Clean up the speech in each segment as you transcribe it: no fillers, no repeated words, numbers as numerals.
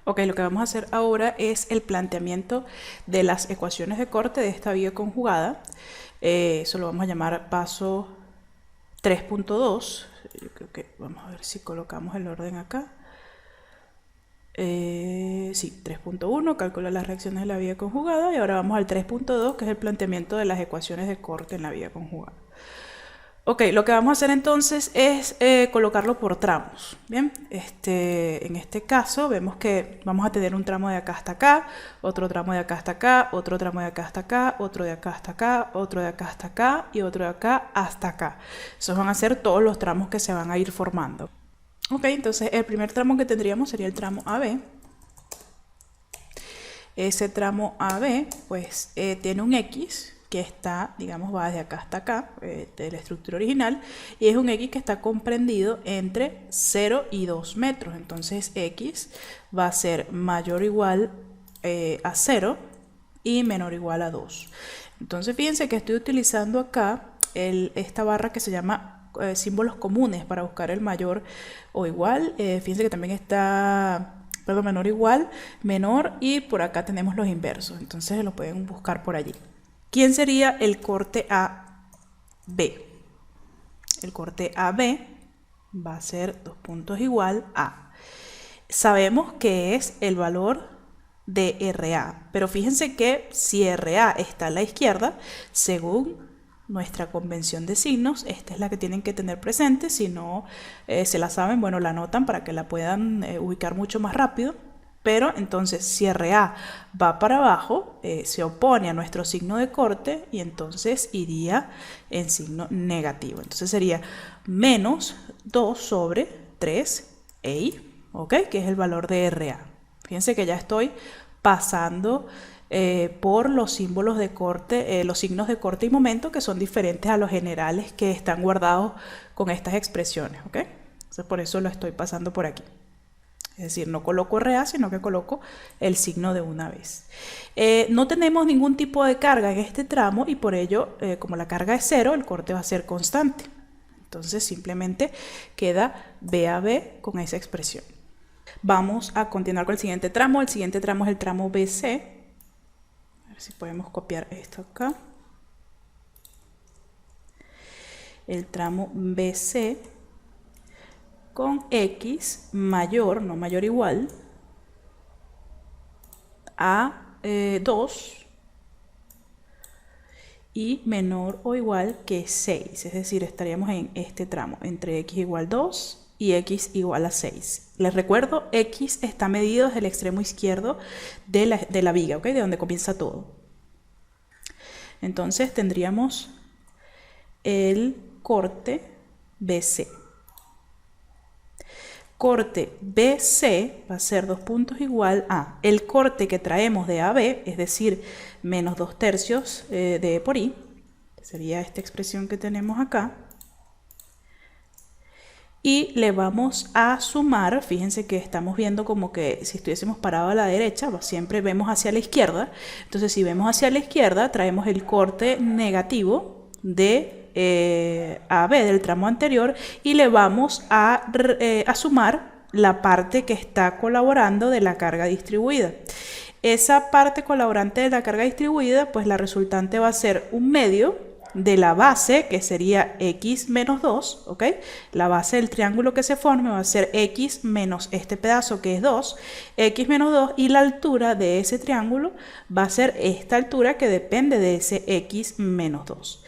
Ok, lo que vamos a hacer ahora es el planteamiento de las ecuaciones de corte de esta vía conjugada. Eso lo vamos a llamar paso 3.2. Yo creo que vamos a ver si colocamos el orden acá. Sí, 3.1, calcula las reacciones de la vía conjugada. Y ahora vamos al 3.2, que es el planteamiento de las ecuaciones de corte en la vía conjugada. Ok, lo que vamos a hacer entonces es colocarlo por tramos. Bien, en este caso vemos que vamos a tener un tramo de acá hasta acá, otro tramo de acá hasta acá, otro tramo de acá hasta acá, otro de acá hasta acá, otro de acá hasta acá y otro de acá hasta acá. Esos van a ser todos los tramos que se van a ir formando. Ok, entonces el primer tramo que tendríamos sería el tramo AB. Ese tramo AB pues tiene un X que está, digamos, va desde acá hasta acá, de la estructura original, y es un X que está comprendido entre 0 y 2 metros. Entonces X va a ser mayor o igual a 0 y menor o igual a 2. Entonces fíjense que estoy utilizando acá esta barra que se llama símbolos comunes para buscar el mayor o igual. Fíjense que también está... Perdón, menor o igual, menor, y por acá tenemos los inversos, entonces lo pueden buscar por allí. ¿Quién sería el corte AB? El corte AB va a ser 2 puntos igual a. Sabemos que es el valor de RA, pero fíjense que si RA está a la izquierda, según nuestra convención de signos, esta es la que tienen que tener presente. Si no se la saben, bueno, la anotan para que la puedan ubicar mucho más rápido. Pero entonces si RA va para abajo, se opone a nuestro signo de corte y entonces iría en signo negativo. Entonces sería menos 2 sobre 3 EI, ¿ok? Que es el valor de RA. Fíjense que ya estoy pasando por los símbolos de corte, los signos de corte y momento, que son diferentes a los generales que están guardados con estas expresiones, ¿ok? Entonces por eso lo estoy pasando por aquí. Es decir, no coloco RA, sino que coloco el signo de una vez. No tenemos ningún tipo de carga en este tramo y por ello, como la carga es 0, el corte va a ser constante. Entonces simplemente queda BAB con esa expresión. Vamos a continuar con el siguiente tramo. El siguiente tramo es el tramo BC. A ver si podemos copiar esto acá. El tramo BC con X mayor, no mayor igual, a 2 y menor o igual que 6. Es decir, estaríamos en este tramo, entre X igual 2 y X igual a 6. Les recuerdo, X está medido desde el extremo izquierdo de la viga, ¿ok? De donde comienza todo. Entonces tendríamos el corte BC. Corte BC va a ser 2 puntos igual a el corte que traemos de AB, es decir, menos 2 tercios de E por I, que sería esta expresión que tenemos acá. Y le vamos a sumar, fíjense que estamos viendo como que si estuviésemos parados a la derecha, siempre vemos hacia la izquierda. Entonces si vemos hacia la izquierda, traemos el corte negativo de AB del tramo anterior y le vamos a sumar la parte que está colaborando de la carga distribuida. Esa parte colaborante de la carga distribuida, pues la resultante va a ser un medio de la base, que sería X menos 2, ¿ok? La base del triángulo que se forme va a ser X menos este pedazo que es 2, X menos 2, y la altura de ese triángulo va a ser esta altura que depende de ese X menos 2.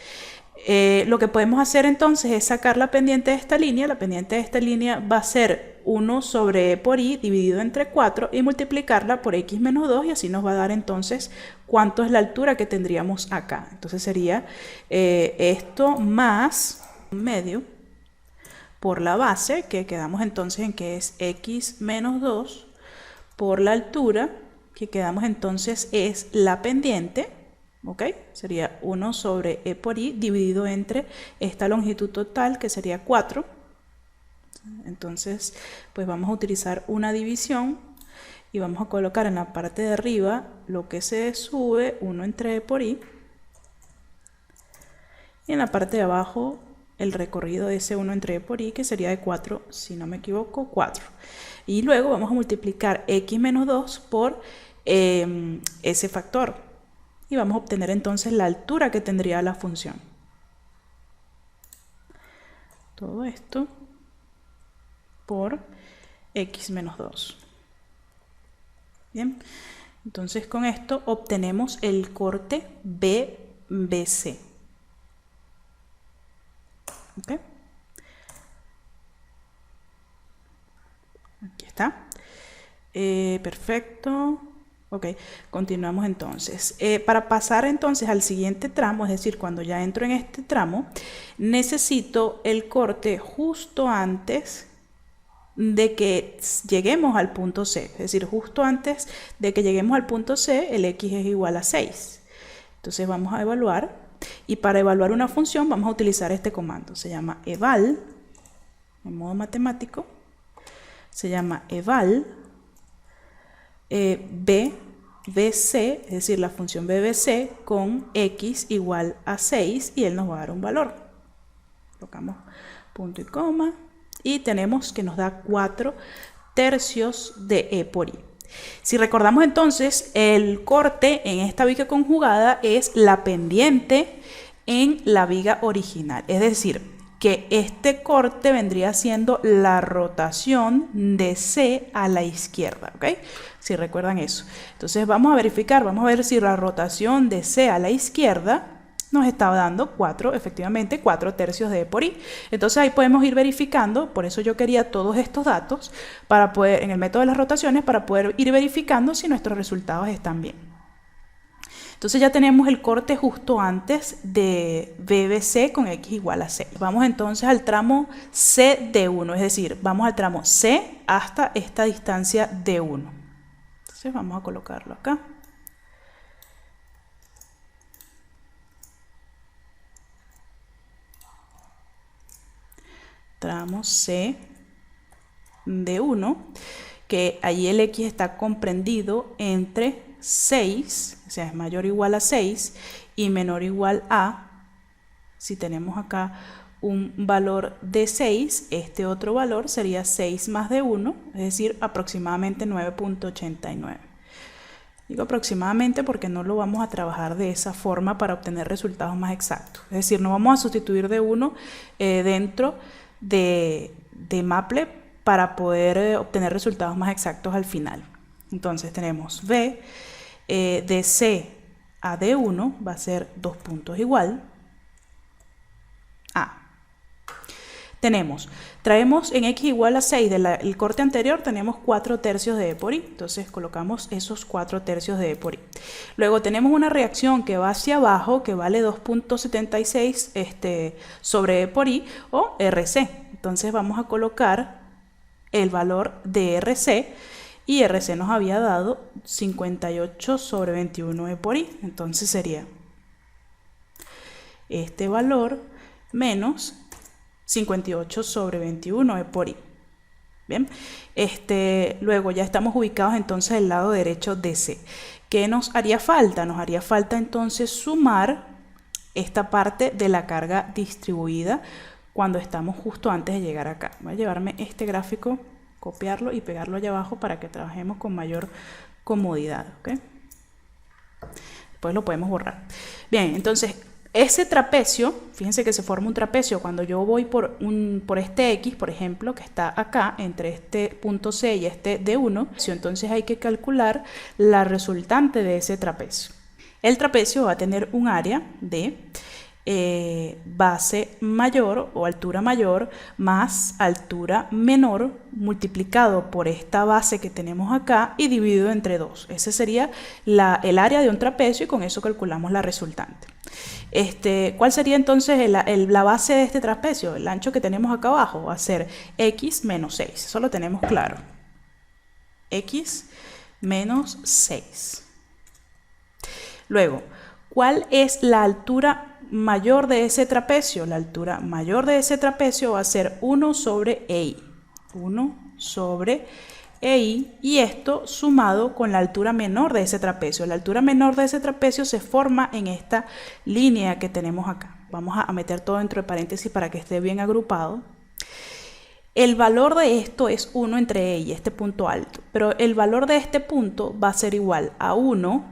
Lo que podemos hacer entonces es sacar la pendiente de esta línea. La pendiente de esta línea va a ser 1 sobre E por I dividido entre 4 y multiplicarla por X menos 2 y así nos va a dar entonces cuánto es la altura que tendríamos acá. Entonces sería esto más un medio por la base, que quedamos entonces en que es X menos 2 por la altura, que quedamos entonces es la pendiente. ¿Ok? Sería 1 sobre E por I dividido entre esta longitud total, que sería 4. Entonces, pues vamos a utilizar una división y vamos a colocar en la parte de arriba lo que se sube, 1 entre E por I. Y en la parte de abajo el recorrido de ese 1 entre E por I, que sería de 4, si no me equivoco, 4. Y luego vamos a multiplicar x menos 2 por ese factor. Y vamos a obtener entonces la altura que tendría la función. Todo esto por x menos 2. Bien, entonces con esto obtenemos el corte BBC. ¿Okay? Aquí está. Perfecto. Ok, continuamos entonces. Para pasar entonces al siguiente tramo, es decir, cuando ya entro en este tramo, necesito el corte justo antes de que lleguemos al punto C. Es decir, justo antes de que lleguemos al punto C, el x es igual a 6. Entonces vamos a evaluar, y para evaluar una función vamos a utilizar este comando. Se llama eval, en modo matemático, se llama eval BBC, es decir, la función BBC con x igual a 6, y él nos va a dar un valor. Colocamos punto y coma y tenemos que nos da 4 tercios de e por i. Si recordamos entonces, el corte en esta viga conjugada es la pendiente en la viga original, es decir, que este corte vendría siendo la rotación de C a la izquierda, ¿ok? Si recuerdan eso. Entonces vamos a verificar, vamos a ver si la rotación de C a la izquierda nos está dando efectivamente 4 tercios de e por i. Entonces ahí podemos ir verificando, por eso yo quería todos estos datos, para poder, en el método de las rotaciones, para poder ir verificando si nuestros resultados están bien. Entonces ya tenemos el corte justo antes de BBC con x igual a 6. Vamos entonces al tramo C de 1, es decir, vamos al tramo C hasta esta distancia de 1. Entonces vamos a colocarlo acá. Tramo C de 1, que allí el x está comprendido entre 6, o sea, es mayor o igual a 6, y menor o igual a, si tenemos acá un valor de 6, este otro valor sería 6 más de 1, es decir, aproximadamente 9.89. Digo aproximadamente porque no lo vamos a trabajar de esa forma para obtener resultados más exactos. Es decir, no vamos a sustituir de 1 dentro de Maple para poder obtener resultados más exactos al final. Entonces tenemos B de C a D1 va a ser 2 puntos igual a. Traemos en x igual a 6 del corte anterior, tenemos 4 tercios de e por i, entonces colocamos esos 4 tercios de e por i. Luego tenemos una reacción que va hacia abajo, que vale 2.76 sobre e por i, o RC. Entonces vamos a colocar el valor de RC, y RC nos había dado 58 sobre 21 e por i, entonces sería este valor menos 58 sobre 21 e por i. Bien, luego ya estamos ubicados entonces del lado derecho de C. ¿Qué nos haría falta? Nos haría falta entonces sumar esta parte de la carga distribuida cuando estamos justo antes de llegar acá. Voy a llevarme este gráfico, copiarlo y pegarlo allá abajo para que trabajemos con mayor comodidad, ¿ok? Después lo podemos borrar. Bien, entonces ese trapecio, fíjense que se forma un trapecio cuando yo voy por este X, por ejemplo, que está acá, entre este punto C y este D1, entonces hay que calcular la resultante de ese trapecio. El trapecio va a tener un área de base mayor o altura mayor más altura menor multiplicado por esta base que tenemos acá y dividido entre 2. Ese sería el área de un trapecio y con eso calculamos la resultante. ¿Cuál sería entonces la base de este trapecio? El ancho que tenemos acá abajo va a ser x menos 6. Eso lo tenemos claro. X menos 6. Luego, ¿cuál es la altura mayor de ese trapecio? La altura mayor de ese trapecio va a ser 1 sobre EI. 1 sobre EI, y esto sumado con la altura menor de ese trapecio. La altura menor de ese trapecio se forma en esta línea que tenemos acá. Vamos a meter todo dentro de paréntesis para que esté bien agrupado. El valor de esto es 1 entre E y este punto alto, pero el valor de este punto va a ser igual a 1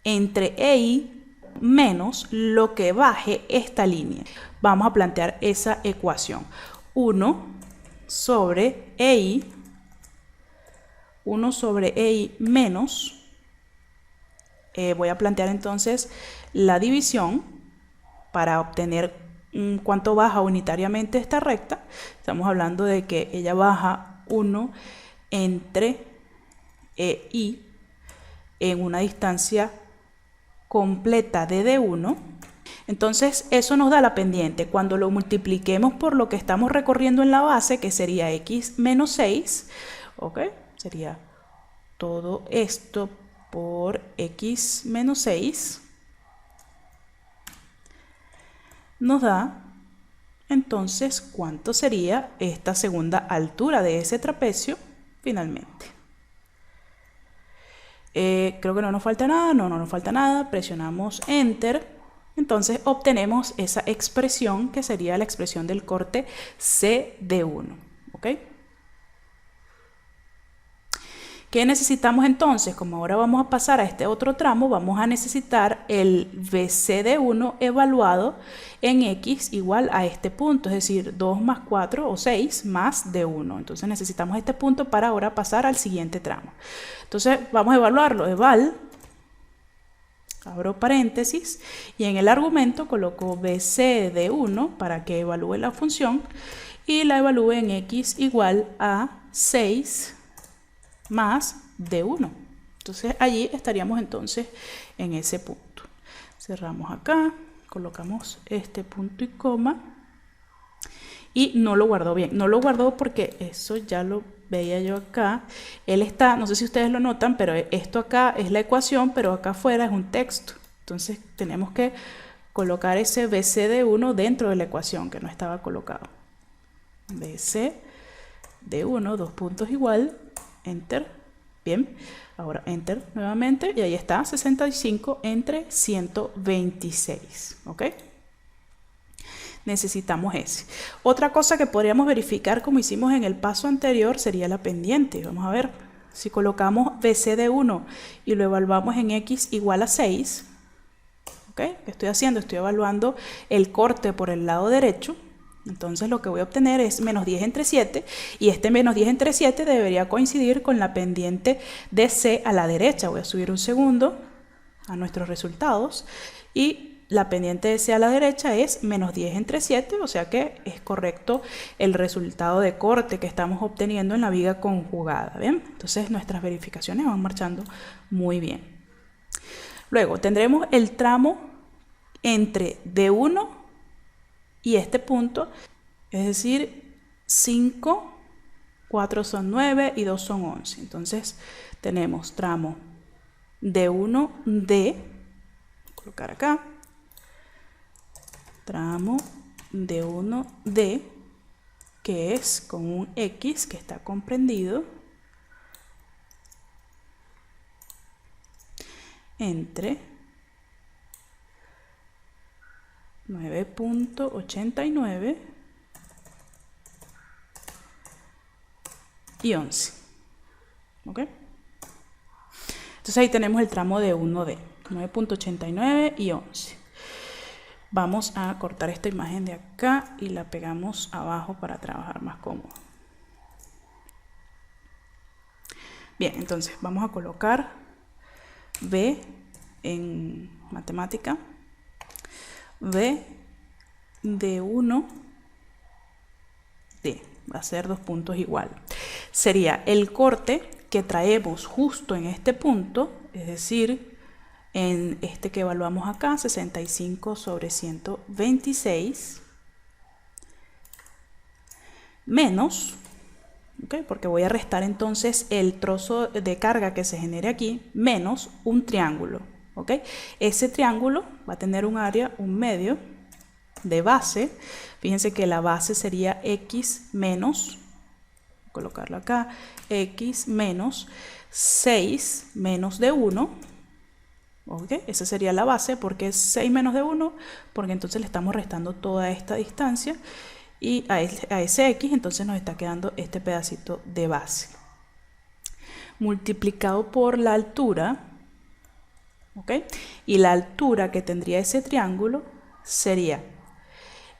entre EI menos lo que baje esta línea. Vamos a plantear esa ecuación. 1 sobre EI menos, voy a plantear entonces la división para obtener cuánto baja unitariamente esta recta. Estamos hablando de que ella baja 1 entre EI en una distancia completa de D1. Entonces eso nos da la pendiente. Cuando lo multipliquemos por lo que estamos recorriendo en la base, que sería x menos 6, ¿ok? Sería todo esto por x menos 6. Nos da entonces cuánto sería esta segunda altura de ese trapecio finalmente. Creo que no nos falta nada, no nos falta nada, presionamos Enter, entonces obtenemos esa expresión que sería la expresión del corte C de 1, ¿ok? ¿Qué necesitamos entonces? Como ahora vamos a pasar a este otro tramo, vamos a necesitar el BC de 1 evaluado en X igual a este punto, es decir, 2 más 4 o 6 más de 1. Entonces necesitamos este punto para ahora pasar al siguiente tramo. Entonces vamos a evaluarlo. Eval, abro paréntesis, y en el argumento coloco BC de 1 para que evalúe la función y la evalúe en X igual a 6 más de 1. Entonces allí estaríamos entonces en ese punto. Cerramos acá, colocamos este punto y coma y no lo guardó bien. No lo guardó porque eso ya lo veía yo acá. Él está, no sé si ustedes lo notan, pero esto acá es la ecuación, pero acá afuera es un texto. Entonces tenemos que colocar ese BC de 1 dentro de la ecuación que no estaba colocado. BC de 1, dos puntos igual, Enter. Bien, ahora Enter nuevamente y ahí está 65 entre 126, ¿ok? Necesitamos ese. Otra cosa que podríamos verificar como hicimos en el paso anterior sería la pendiente. Vamos a ver, si colocamos BC de 1 y lo evaluamos en X igual a 6, ¿ok? ¿Qué estoy haciendo? Estoy evaluando el corte por el lado derecho. Entonces lo que voy a obtener es menos 10 entre 7 y este menos 10 entre 7 debería coincidir con la pendiente de C a la derecha. Voy a subir un segundo a nuestros resultados y la pendiente de C a la derecha es menos 10 entre 7, o sea que es correcto el resultado de corte que estamos obteniendo en la viga conjugada. ¿Bien? Entonces nuestras verificaciones van marchando muy bien. Luego tendremos el tramo entre D1 y este punto, es decir, 5, 4 son 9 y 2 son 11. Entonces tenemos tramo D1D, colocar acá, tramo D1D, que es con un X que está comprendido entre 9.89 y 11. ¿Ok? Entonces ahí tenemos el tramo de 1D, 9.89 y 11. Vamos a cortar esta imagen de acá y la pegamos abajo para trabajar más cómodo. Bien, entonces vamos a colocar B en matemática. B de 1D va a ser dos puntos igual. Sería el corte que traemos justo en este punto, es decir, en este que evaluamos acá, 65 sobre 126, menos, ¿okay? Porque voy a restar entonces el trozo de carga que se genere aquí, menos un triángulo. ¿Okay? Ese triángulo va a tener un área, un medio de base. Fíjense que la base sería X menos, colocarlo acá, X menos 6 menos de 1. ¿Okay? Esa sería la base. ¿Por qué es 6 menos de 1? Porque entonces le estamos restando toda esta distancia y a ese X, entonces nos está quedando este pedacito de base. Multiplicado por la altura, ¿ok? Y la altura que tendría ese triángulo sería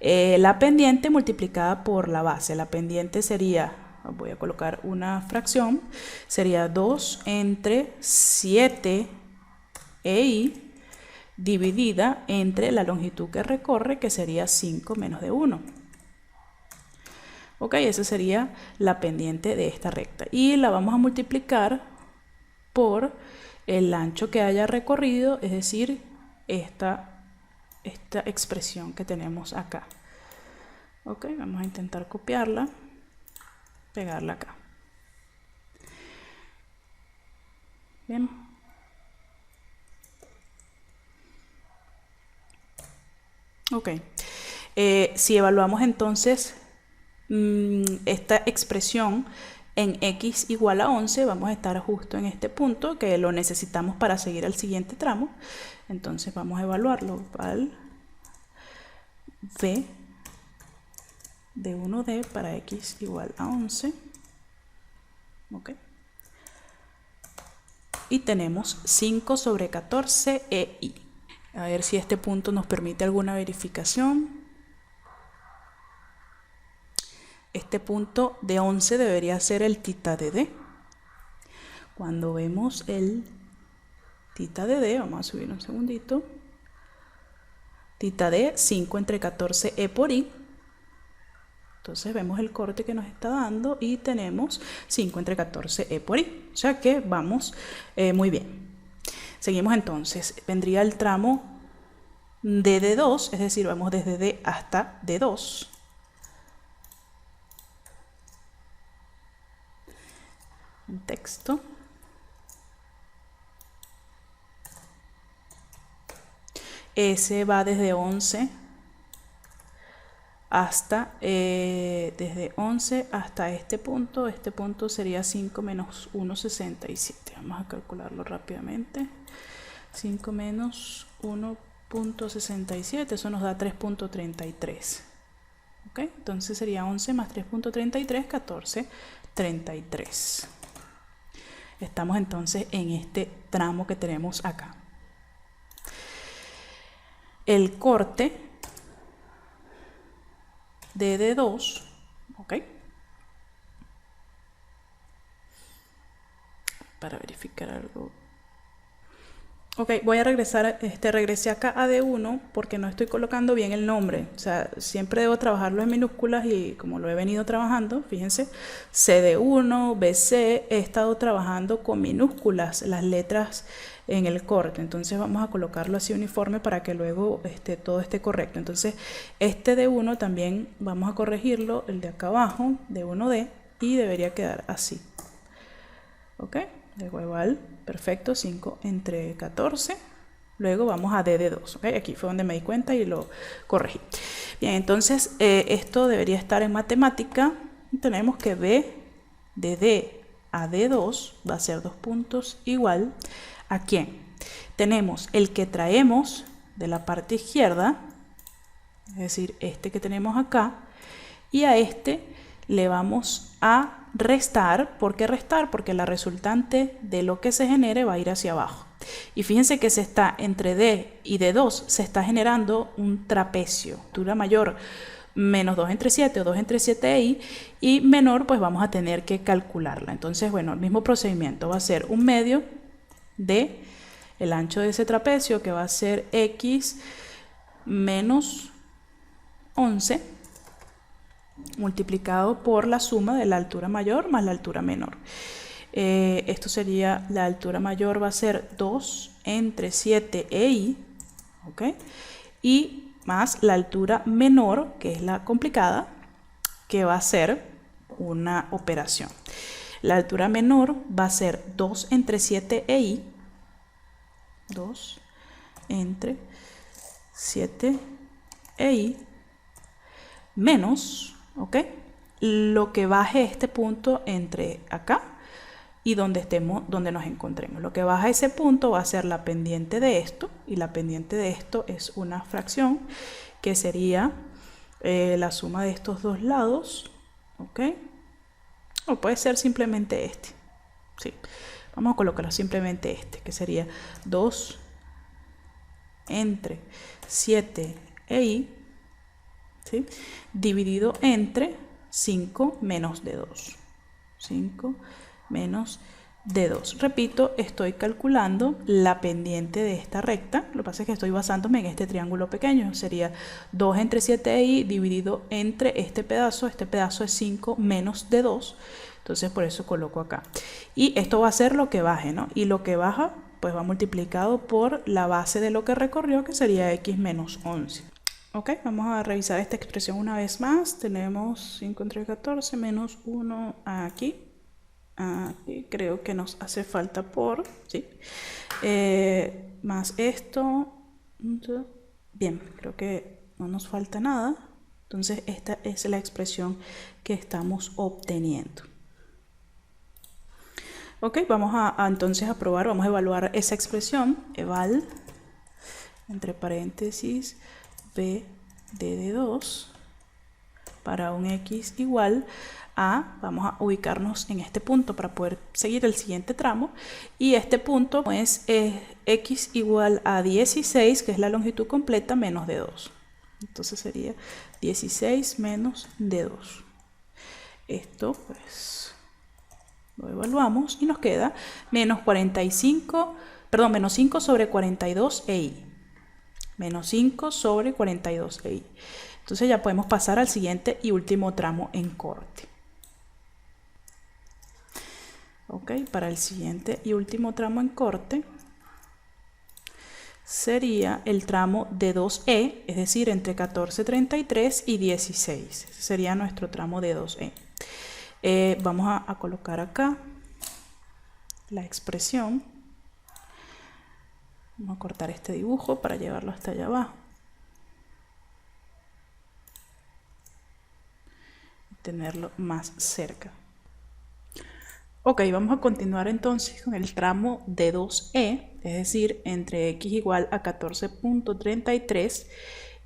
la pendiente multiplicada por la base. La pendiente sería, voy a colocar una fracción, sería 2 entre 7 EI dividida entre la longitud que recorre, que sería 5 menos de 1. Ok, esa sería la pendiente de esta recta. Y la vamos a multiplicar por el ancho que haya recorrido, es decir, esta expresión que tenemos acá. Ok, vamos a intentar copiarla, pegarla acá. Bien. Ok, si evaluamos entonces esta expresión en x igual a 11, vamos a estar justo en este punto que lo necesitamos para seguir al siguiente tramo. Entonces vamos a evaluarlo al v de 1d para x igual a 11. Ok. Y tenemos 5 sobre 14 EI. A ver si este punto nos permite alguna verificación. Este punto de 11 debería ser el θ de d. Cuando vemos el θ de d, vamos a subir un segundito. θ de 5 entre 14 e por i. Entonces vemos el corte que nos está dando y tenemos 5 entre 14 e por i. O sea que vamos muy bien. Seguimos entonces. Vendría el tramo de D2, es decir, vamos desde D hasta D2. En texto. Ese va desde 11 hasta desde 11 hasta este punto sería 5 menos 1,67. Vamos a calcularlo rápidamente. 5 menos 1,67, eso nos da 3,33. ¿Ok? Entonces sería 11 más 3,33, 14,33. Estamos entonces en este tramo que tenemos acá. El corte de D2, ¿ok? Para verificar algo. Ok, voy a regresar, regresé acá a D1 porque no estoy colocando bien el nombre. O sea, siempre debo trabajarlo en minúsculas y como lo he venido trabajando, fíjense, CD1, BC, he estado trabajando con minúsculas las letras en el corte. Entonces vamos a colocarlo así uniforme para que luego todo esté correcto. Entonces este D1 también vamos a corregirlo, el de acá abajo, D1D, y debería quedar así. Ok, luego igual. Perfecto, 5 entre 14. Luego vamos a D de 2. ¿Okay? Aquí fue donde me di cuenta y lo corregí. Bien, entonces esto debería estar en matemática. Tenemos que B de D a D2 va a ser 2 puntos igual a ¿quién? Tenemos el que traemos de la parte izquierda, es decir, este que tenemos acá, y a este le vamos a restar. ¿Por qué restar? Porque la resultante de lo que se genere va a ir hacia abajo. Y fíjense que se está entre D y D2 se está generando un trapecio. Altura mayor menos 2 entre 7 o 2 entre 7i y menor, pues vamos a tener que calcularla. Entonces, bueno, el mismo procedimiento va a ser un medio de el ancho de ese trapecio, que va a ser x menos 11 multiplicado por la suma de la altura mayor más la altura menor. Esto sería, la altura mayor va a ser 2 entre 7i, ¿ok? Y más la altura menor, que es la complicada, que va a ser una operación. La altura menor va a ser 2 entre 7i, 2 entre 7i, menos, ¿ok? Lo que baje este punto entre acá y donde nos encontremos. Lo que baja ese punto va a ser la pendiente de esto, y la pendiente de esto es una fracción que sería la suma de estos dos lados, ¿ok? O puede ser simplemente este, ¿sí? Vamos a colocarlo simplemente este, que sería 2 entre 7 e i, ¿sí? Dividido entre 5 menos d2. 5 menos d2. Repito, estoy calculando la pendiente de esta recta. Lo que pasa es que estoy basándome en este triángulo pequeño. Sería 2 entre 7i dividido entre este pedazo. Este pedazo es 5 menos d2. Entonces por eso coloco acá. Y esto va a ser lo que baje, ¿no? Y lo que baja pues va multiplicado por la base de lo que recorrió, que sería x menos 11. Ok, vamos a revisar esta expresión una vez más. Tenemos 5 entre 14 menos 1 aquí. Aquí creo que nos hace falta por, ¿sí? Más esto. Bien, creo que no nos falta nada. Entonces esta es la expresión que estamos obteniendo. Ok, vamos entonces a probar, vamos a evaluar esa expresión. Eval, entre paréntesis, b de 2 para un x igual a, vamos a ubicarnos en este punto para poder seguir el siguiente tramo, y este punto es x igual a 16, que es la longitud completa, menos de 2. Entonces sería 16 menos de 2. Esto pues lo evaluamos y nos queda menos 5 sobre 42 EI. Menos 5 sobre 42 EI. Entonces ya podemos pasar al siguiente y último tramo en corte. Ok, para el siguiente y último tramo en corte sería el tramo de 2E, es decir, entre 14:33 y 16. Ese sería nuestro tramo de 2E. Vamos a colocar acá la expresión. Vamos a cortar este dibujo para llevarlo hasta allá abajo. Tenerlo más cerca. Ok, vamos a continuar entonces con el tramo de 2E, es decir, entre x igual a 14.33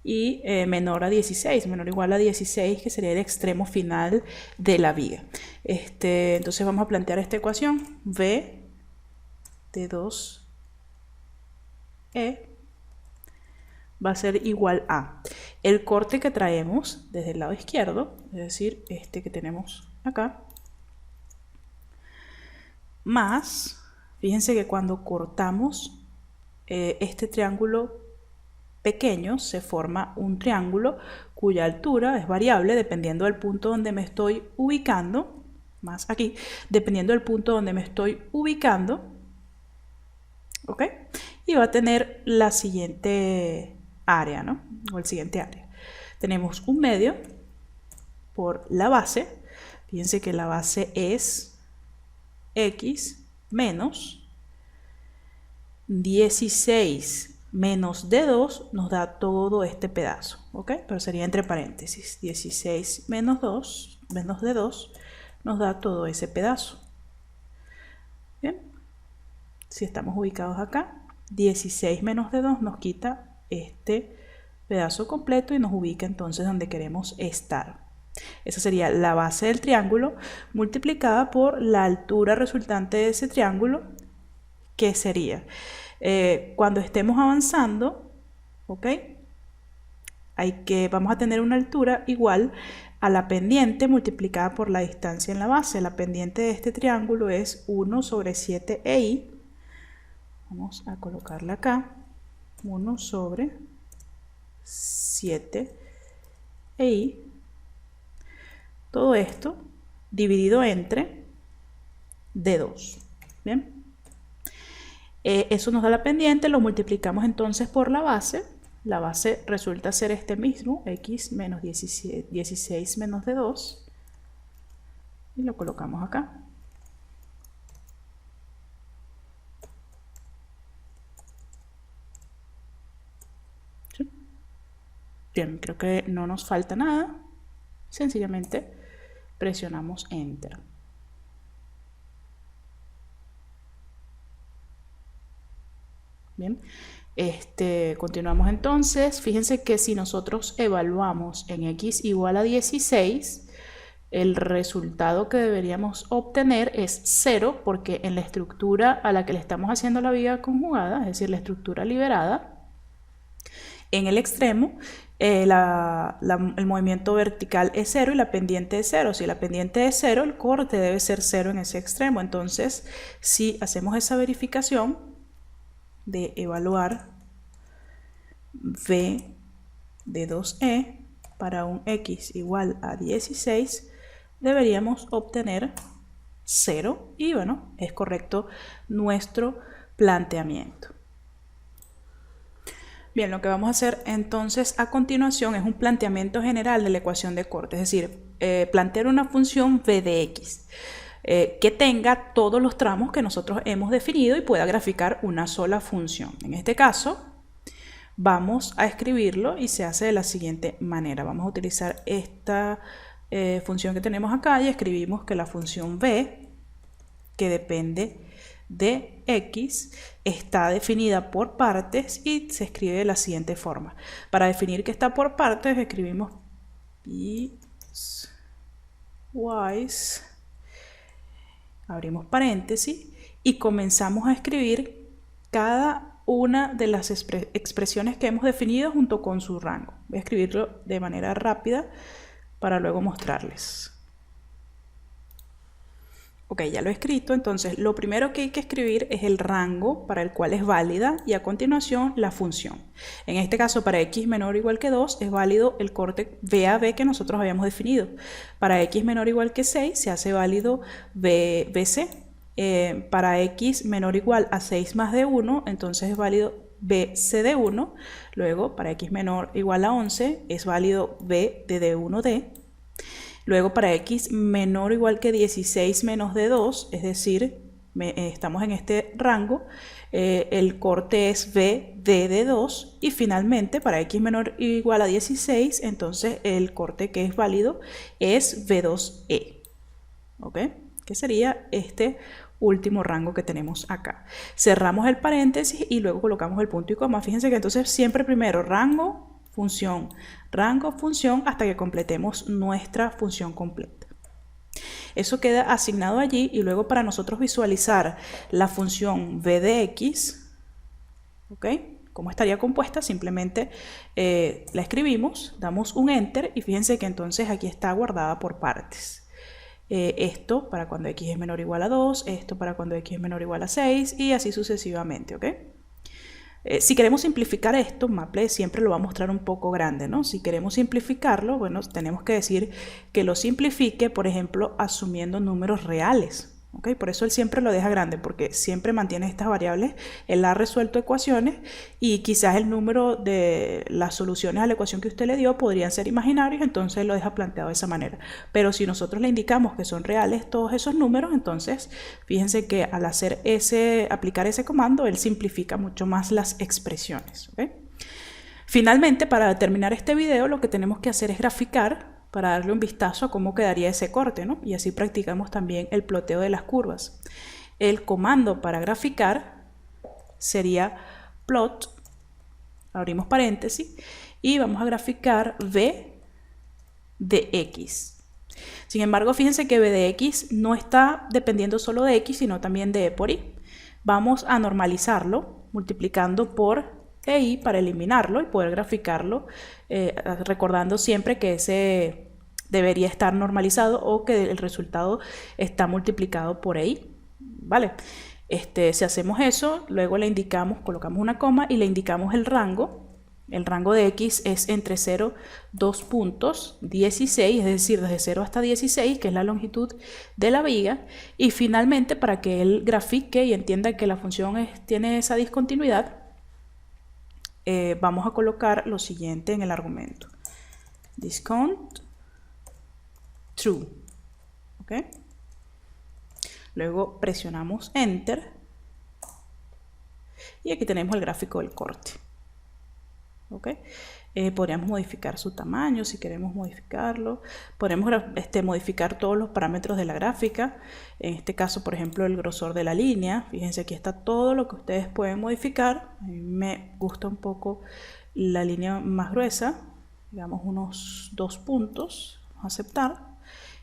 y menor a 16, menor o igual a 16, que sería el extremo final de la viga. Entonces vamos a plantear esta ecuación, v de 2e va a ser igual a el corte que traemos desde el lado izquierdo, es decir, este que tenemos acá, más, fíjense que cuando cortamos este triángulo pequeño se forma un triángulo cuya altura es variable dependiendo del punto donde me estoy ubicando, más aquí, dependiendo del punto donde me estoy ubicando, ¿ok? Y va a tener la siguiente área, ¿no? O el siguiente área. Tenemos un medio por la base. Fíjense que la base es x menos 16 menos d2 nos da todo este pedazo, ¿ok? Pero sería entre paréntesis. 16 menos 2, menos d2 nos da todo ese pedazo. Bien. Si estamos ubicados acá, 16 menos d2 nos quita este pedazo completo y nos ubica entonces donde queremos estar. Esa sería la base del triángulo multiplicada por la altura resultante de ese triángulo, que sería, cuando estemos avanzando, ¿ok? Vamos a tener una altura igual a la pendiente multiplicada por la distancia en la base. La pendiente de este triángulo es 1 sobre 7 EI. Vamos a colocarla acá. 1 sobre 7 EI. Todo esto dividido entre D2. Bien. Eso nos da la pendiente, lo multiplicamos entonces por la base. La base resulta ser este mismo, x menos 16 menos d2. Y lo colocamos acá. ¿Sí? Bien, creo que no nos falta nada. Sencillamente presionamos Enter. Bien, continuamos entonces. Fíjense que si nosotros evaluamos en x igual a 16, el resultado que deberíamos obtener es 0, porque en la estructura a la que le estamos haciendo la viga conjugada, es decir, la estructura liberada, en el extremo el movimiento vertical es 0 y la pendiente es 0. Si la pendiente es 0, el corte debe ser 0 en ese extremo. Entonces, si hacemos esa verificación de evaluar v de 2e para un x igual a 16, deberíamos obtener 0 y bueno, es correcto nuestro planteamiento. Bien, lo que vamos a hacer entonces a continuación es un planteamiento general de la ecuación de corte, es decir, plantear una función v de x que tenga todos los tramos que nosotros hemos definido y pueda graficar una sola función. En este caso, vamos a escribirlo y se hace de la siguiente manera. Vamos a utilizar esta función que tenemos acá y escribimos que la función v, que depende de x, está definida por partes y se escribe de la siguiente forma. Para definir que está por partes escribimos piecewise, abrimos paréntesis y comenzamos a escribir cada una de las expresiones que hemos definido junto con su rango. Voy a escribirlo de manera rápida para luego mostrarles. Ok, ya lo he escrito. Entonces lo primero que hay que escribir es el rango para el cual es válida y a continuación la función. En este caso, para x menor o igual que 2 es válido el corte VAB que nosotros habíamos definido. Para x menor o igual que 6 se hace válido VC. Para x menor o igual a 6 más de 1, entonces es válido BC de 1. Luego, para x menor o igual a 11 es válido B de D1D. Luego, para x menor o igual que 16 menos de 2, es decir, estamos en este rango, el corte es V de 2. Y finalmente, para x menor o igual a 16, entonces el corte que es válido es V2E. ¿Ok? Que sería este último rango que tenemos acá. Cerramos el paréntesis y luego colocamos el punto y coma. Fíjense que entonces siempre primero rango, función, hasta que completemos nuestra función completa. Eso queda asignado allí y luego para nosotros visualizar la función v de x, ¿ok? ¿Cómo estaría compuesta? Simplemente la escribimos, damos un enter y fíjense que entonces aquí está guardada por partes. Esto para cuando x es menor o igual a 2, esto para cuando x es menor o igual a 6 y así sucesivamente, ¿ok? Si queremos simplificar esto, Maple siempre lo va a mostrar un poco grande, ¿no? Si queremos simplificarlo, bueno, tenemos que decir que lo simplifique, por ejemplo, asumiendo números reales. ¿Okay? Por eso él siempre lo deja grande, porque siempre mantiene estas variables. Él ha resuelto ecuaciones y quizás el número de las soluciones a la ecuación que usted le dio podrían ser imaginarios, entonces él lo deja planteado de esa manera. Pero si nosotros le indicamos que son reales todos esos números, entonces fíjense que al aplicar ese comando, él simplifica mucho más las expresiones. ¿Okay? Finalmente, para terminar este video, lo que tenemos que hacer es graficar para darle un vistazo a cómo quedaría ese corte, ¿no? Y así practicamos también el ploteo de las curvas. El comando para graficar sería plot, abrimos paréntesis, y vamos a graficar v de x. Sin embargo, fíjense que v de x no está dependiendo solo de x, sino también de e por y. Vamos a normalizarlo multiplicando por y para eliminarlo y poder graficarlo, recordando siempre que ese debería estar normalizado o que el resultado está multiplicado por y, ¿vale? Si hacemos eso, luego le indicamos, colocamos una coma y le indicamos el rango. El rango de x es entre 0, 2 puntos, 16, es decir, desde 0 hasta 16, que es la longitud de la viga. Y finalmente, para que él grafique y entienda que la función tiene esa discontinuidad, vamos a colocar lo siguiente en el argumento. Discount true. ¿Ok? Luego presionamos enter. Y aquí tenemos el gráfico del corte. ¿ok? Podríamos modificar su tamaño si queremos modificarlo. Podríamos modificar todos los parámetros de la gráfica. En este caso, por ejemplo, el grosor de la línea. Fíjense, aquí está todo lo que ustedes pueden modificar. A mí me gusta un poco la línea más gruesa, digamos unos 2 puntos. Vamos a aceptar.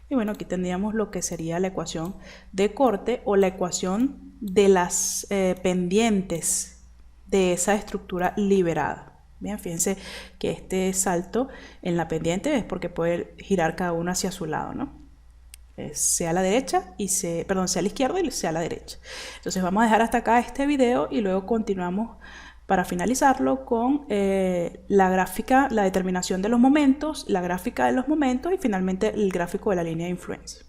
Y bueno, aquí tendríamos lo que sería la ecuación de corte o la ecuación de las pendientes de esa estructura liberada. Bien, fíjense que este salto en la pendiente es porque puede girar cada uno hacia su lado, ¿no? Sea a la derecha y sea a la izquierda y sea a la derecha. Entonces vamos a dejar hasta acá este video y luego continuamos para finalizarlo con la gráfica, la determinación de los momentos, la gráfica de los momentos y finalmente el gráfico de la línea de influencia.